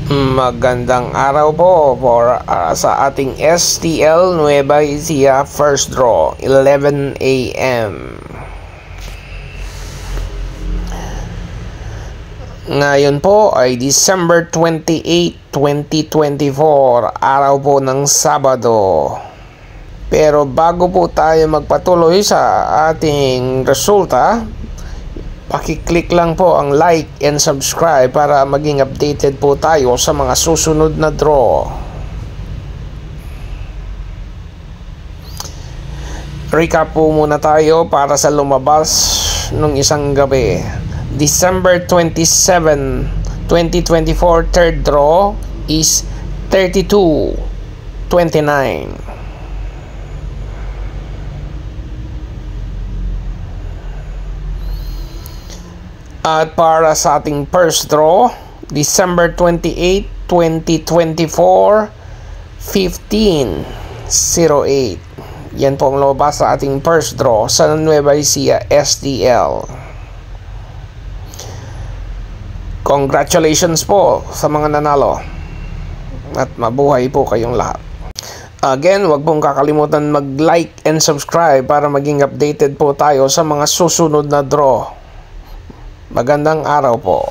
Magandang araw po sa ating STL Nueva Ecija first draw, 11 a.m. Ngayon po ay December 28, 2024, araw po ng Sabado. Pero bago po tayo magpatuloy sa ating resulta, paki-click lang po ang like and subscribe para maging updated po tayo sa mga susunod na draw. Recap po muna tayo para sa lumabas nung isang gabi. December 27, 2024, third draw is 32-29. At para sa ating first draw, December 28, 2024, 15:08. Yan po ang lumabas sa ating first draw sa Nueva Ecija STL. Congratulations po sa mga nanalo. At mabuhay po kayong lahat. Again, wag pong kakalimutan mag-like and subscribe para maging updated po tayo sa mga susunod na draw. Magandang araw po.